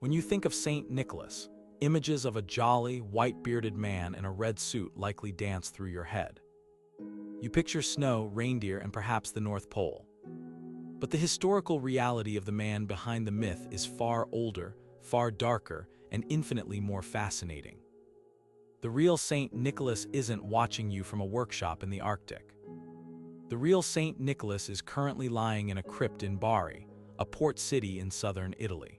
When you think of Saint Nicholas, images of a jolly, white-bearded man in a red suit likely dance through your head. You picture snow, reindeer, and perhaps the North Pole. But the historical reality of the man behind the myth is far older, far darker, and infinitely more fascinating. The real Saint Nicholas isn't watching you from a workshop in the Arctic. The real Saint Nicholas is currently lying in a crypt in Bari, a port city in southern Italy.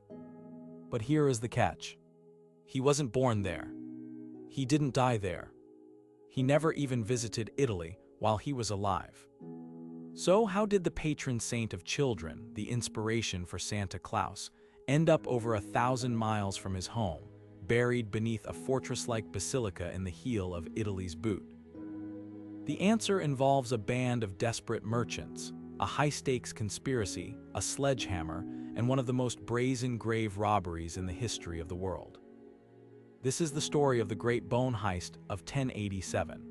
But here is the catch. He wasn't born there. He didn't die there. He never even visited Italy while he was alive. So how did the patron saint of children, the inspiration for Santa Claus, end up over 1,000 miles from his home, buried beneath a fortress-like basilica in the heel of Italy's boot? The answer involves a band of desperate merchants, a high-stakes conspiracy, a sledgehammer, and one of the most brazen grave robberies in the history of the world. This is the story of the Great Bone Heist of 1087.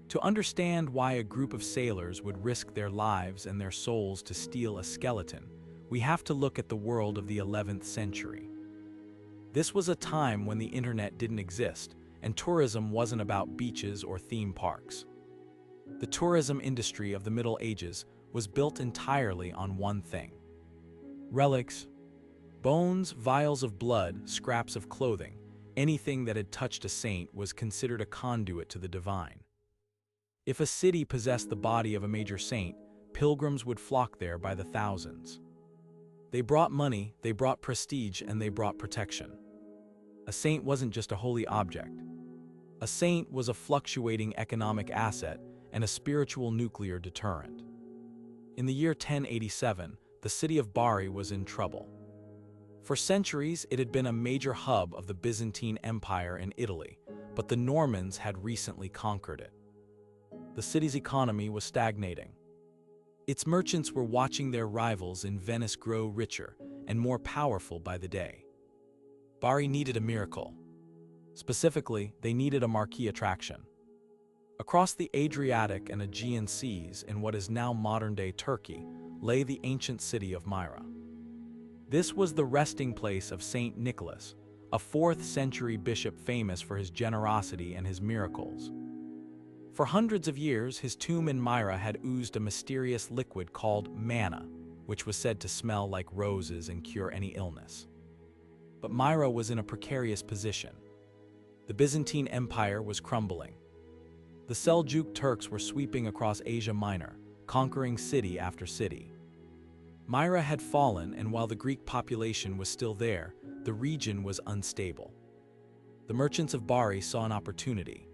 To understand why a group of sailors would risk their lives and their souls to steal a skeleton, we have to look at the world of the 11th century. This was a time when the internet didn't exist, and tourism wasn't about beaches or theme parks. The tourism industry of the Middle Ages was built entirely on one thing: relics. Bones, vials of blood, scraps of clothing, anything that had touched a saint was considered a conduit to the divine. If a city possessed the body of a major saint, pilgrims would flock there by the thousands. They brought money, they brought prestige, and they brought protection. A saint wasn't just a holy object. A saint was a fluctuating economic asset and a spiritual nuclear deterrent. In the year 1087, the city of Bari was in trouble. For centuries, it had been a major hub of the Byzantine Empire in Italy, but the Normans had recently conquered it. The city's economy was stagnating. Its merchants were watching their rivals in Venice grow richer and more powerful by the day. Bari needed a miracle. Specifically, they needed a marquee attraction. Across the Adriatic and Aegean seas in what is now modern-day Turkey lay the ancient city of Myra. This was the resting place of Saint Nicholas, a 4th-century bishop famous for his generosity and his miracles. For hundreds of years, his tomb in Myra had oozed a mysterious liquid called manna, which was said to smell like roses and cure any illness. But Myra was in a precarious position. The Byzantine Empire was crumbling. The Seljuk Turks were sweeping across Asia Minor, conquering city after city. Myra had fallen, and while the Greek population was still there, the region was unstable. The merchants of Bari saw an opportunity.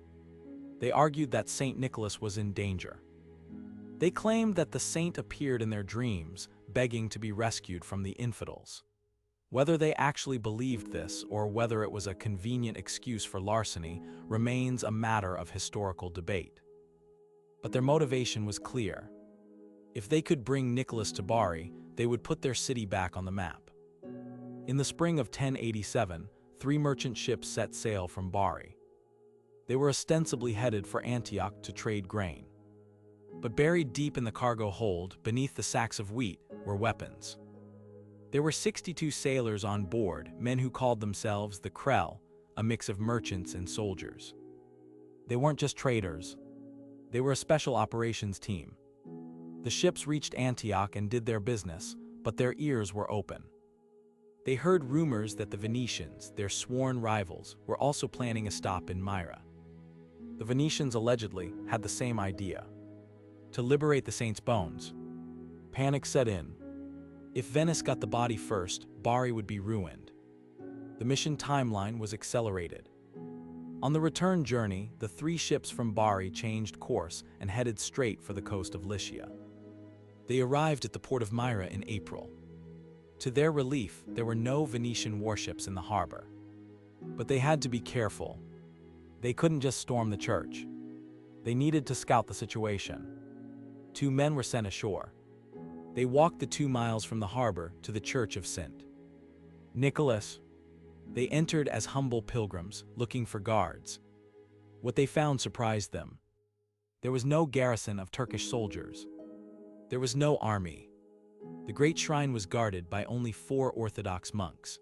They argued that Saint Nicholas was in danger. They claimed that the saint appeared in their dreams, begging to be rescued from the infidels. Whether they actually believed this or whether it was a convenient excuse for larceny remains a matter of historical debate. But their motivation was clear. If they could bring Nicholas to Bari, they would put their city back on the map. In the spring of 1087, 3 merchant ships set sail from Bari. They were ostensibly headed for Antioch to trade grain. But buried deep in the cargo hold, beneath the sacks of wheat, were weapons. There were 62 sailors on board, men who called themselves the Krell, a mix of merchants and soldiers. They weren't just traders. They were a special operations team. The ships reached Antioch and did their business, but their ears were open. They heard rumors that the Venetians, their sworn rivals, were also planning a stop in Myra. The Venetians allegedly had the same idea: to liberate the saint's bones. Panic set in. If Venice got the body first, Bari would be ruined. The mission timeline was accelerated. On the return journey, the 3 ships from Bari changed course and headed straight for the coast of Lycia. They arrived at the port of Myra in April. To their relief, there were no Venetian warships in the harbor. But they had to be careful. They couldn't just storm the church. They needed to scout the situation. 2 men were sent ashore. They walked the 2 miles from the harbor to the church of St. Nicholas. They entered as humble pilgrims, looking for guards. What they found surprised them. There was no garrison of Turkish soldiers. There was no army. The great shrine was guarded by only 4 Orthodox monks.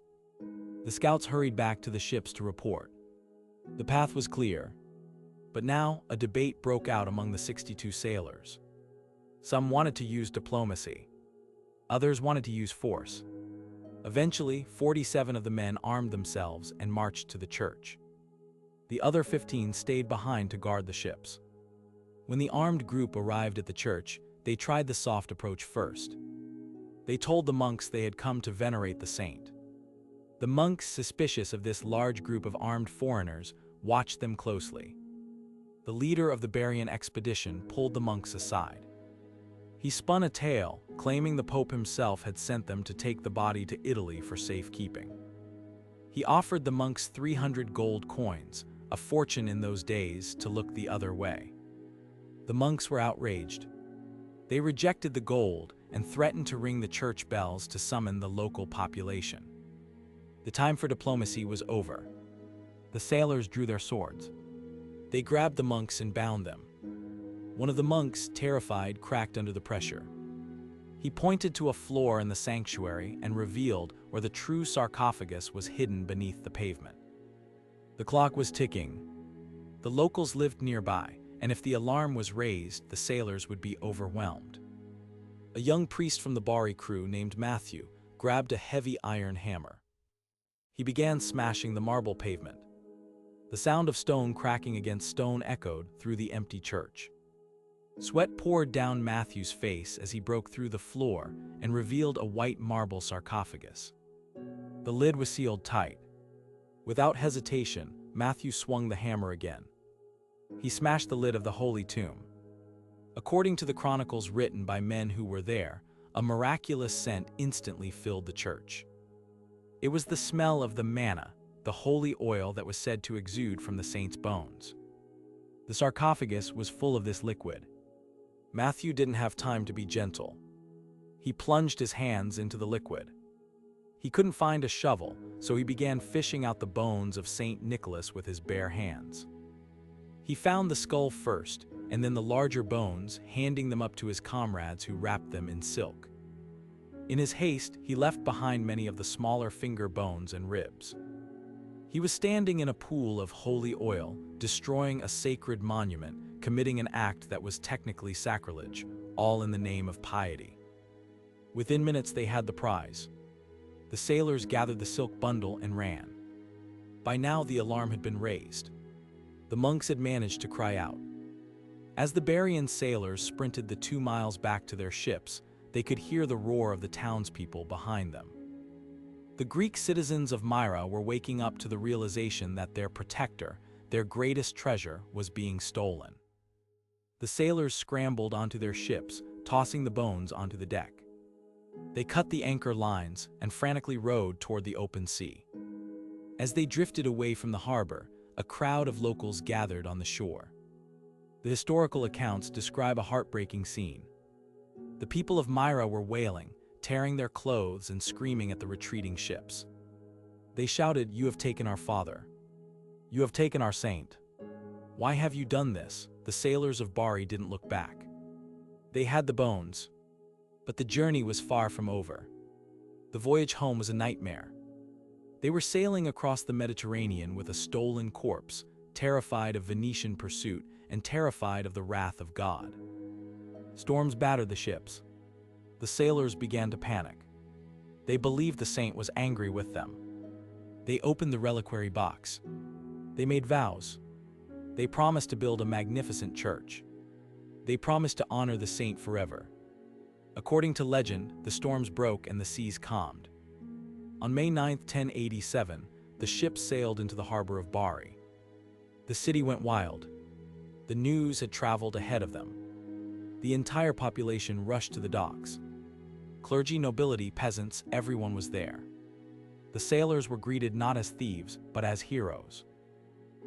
The scouts hurried back to the ships to report. The path was clear, but now a debate broke out among the 62 sailors. Some wanted to use diplomacy. Others wanted to use force. Eventually, 47 of the men armed themselves and marched to the church. The other 15 stayed behind to guard the ships. When the armed group arrived at the church, they tried the soft approach first. They told the monks they had come to venerate the saint. The monks, suspicious of this large group of armed foreigners, watched them closely. The leader of the Barian expedition pulled the monks aside. He spun a tale, claiming the Pope himself had sent them to take the body to Italy for safekeeping. He offered the monks 300 gold coins, a fortune in those days, to look the other way. The monks were outraged. They rejected the gold and threatened to ring the church bells to summon the local population. The time for diplomacy was over. The sailors drew their swords. They grabbed the monks and bound them. One of the monks, terrified, cracked under the pressure. He pointed to a floor in the sanctuary and revealed where the true sarcophagus was hidden beneath the pavement. The clock was ticking. The locals lived nearby, and if the alarm was raised, the sailors would be overwhelmed. A young priest from the Bari crew named Matthew grabbed a heavy iron hammer. He began smashing the marble pavement. The sound of stone cracking against stone echoed through the empty church. Sweat poured down Matthew's face as he broke through the floor and revealed a white marble sarcophagus. The lid was sealed tight. Without hesitation, Matthew swung the hammer again. He smashed the lid of the holy tomb. According to the chronicles written by men who were there, a miraculous scent instantly filled the church. It was the smell of the manna, the holy oil that was said to exude from the saint's bones. The sarcophagus was full of this liquid. Matthew didn't have time to be gentle. He plunged his hands into the liquid. He couldn't find a shovel, so he began fishing out the bones of Saint Nicholas with his bare hands. He found the skull first, and then the larger bones, handing them up to his comrades who wrapped them in silk. In his haste, he left behind many of the smaller finger bones and ribs. He was standing in a pool of holy oil, destroying a sacred monument, committing an act that was technically sacrilege, all in the name of piety. Within minutes they had the prize. The sailors gathered the silk bundle and ran. By now the alarm had been raised. The monks had managed to cry out. As the Barian sailors sprinted the 2 miles back to their ships, they could hear the roar of the townspeople behind them. The Greek citizens of Myra were waking up to the realization that their protector, their greatest treasure, was being stolen. The sailors scrambled onto their ships, tossing the bones onto the deck. They cut the anchor lines and frantically rowed toward the open sea. As they drifted away from the harbor, a crowd of locals gathered on the shore. The historical accounts describe a heartbreaking scene. The people of Myra were wailing, tearing their clothes and screaming at the retreating ships. They shouted, "You have taken our father. You have taken our saint. Why have you done this?" The sailors of Bari didn't look back. They had the bones, but the journey was far from over. The voyage home was a nightmare. They were sailing across the Mediterranean with a stolen corpse, terrified of Venetian pursuit and terrified of the wrath of God. Storms battered the ships. The sailors began to panic. They believed the saint was angry with them. They opened the reliquary box. They made vows. They promised to build a magnificent church. They promised to honor the saint forever. According to legend, the storms broke and the seas calmed. On May 9, 1087, the ships sailed into the harbor of Bari. The city went wild. The news had traveled ahead of them. The entire population rushed to the docks. Clergy, nobility, peasants, everyone was there. The sailors were greeted not as thieves, but as heroes.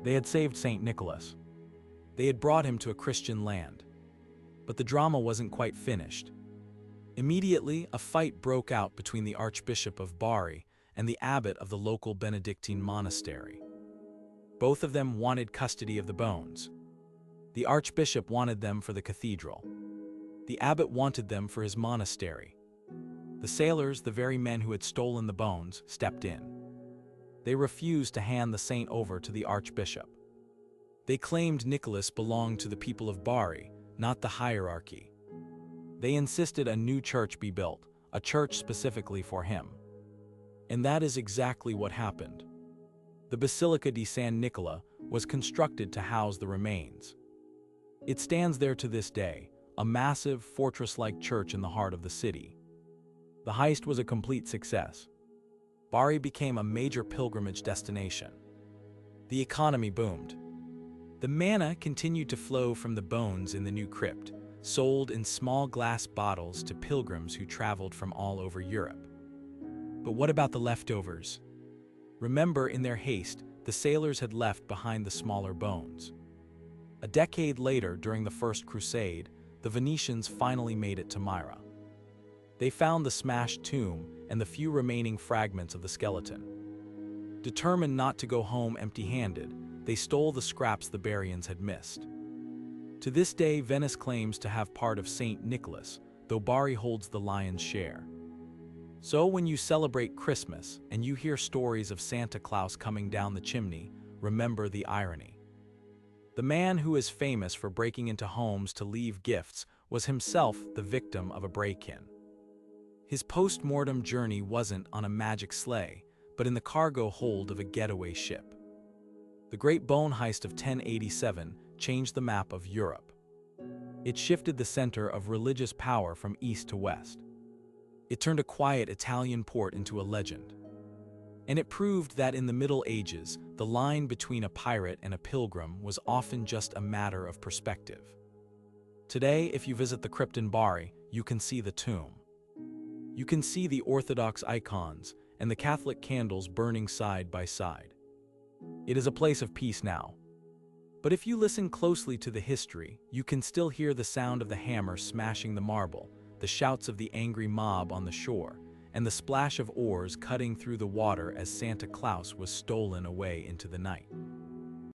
They had saved Saint Nicholas. They had brought him to a Christian land. But the drama wasn't quite finished. Immediately, a fight broke out between the Archbishop of Bari and the abbot of the local Benedictine monastery. Both of them wanted custody of the bones. The Archbishop wanted them for the cathedral. The abbot wanted them for his monastery. The sailors, the very men who had stolen the bones, stepped in. they refused to hand the saint over to the archbishop. They claimed Nicholas belonged to the people of Bari, not the hierarchy. They insisted a new church be built, a church specifically for him. And that is exactly what happened. The Basilica di San Nicola was constructed to house the remains. It stands there to this day, a massive, fortress-like church in the heart of the city. The heist was a complete success. Bari became a major pilgrimage destination. The economy boomed. The manna continued to flow from the bones in the new crypt, sold in small glass bottles to pilgrims who traveled from all over Europe. But what about the leftovers? Remember, in their haste, the sailors had left behind the smaller bones. A decade later, during the First Crusade, the Venetians finally made it to Myra. They found the smashed tomb and the few remaining fragments of the skeleton. Determined not to go home empty-handed, they stole the scraps the Barians had missed. To this day, Venice claims to have part of Saint Nicholas, though Bari holds the lion's share. So when you celebrate Christmas and you hear stories of Santa Claus coming down the chimney, remember the irony. The man who is famous for breaking into homes to leave gifts was himself the victim of a break-in. His post-mortem journey wasn't on a magic sleigh, but in the cargo hold of a getaway ship. The Great Bone Heist of 1087 changed the map of Europe. It shifted the center of religious power from east to west. It turned a quiet Italian port into a legend. And it proved that in the Middle Ages, the line between a pirate and a pilgrim was often just a matter of perspective. Today, if you visit the crypt in Bari, you can see the tomb. You can see the Orthodox icons and the Catholic candles burning side by side. It is a place of peace now. But if you listen closely to the history, you can still hear the sound of the hammer smashing the marble, the shouts of the angry mob on the shore, and the splash of oars cutting through the water as Santa Claus was stolen away into the night.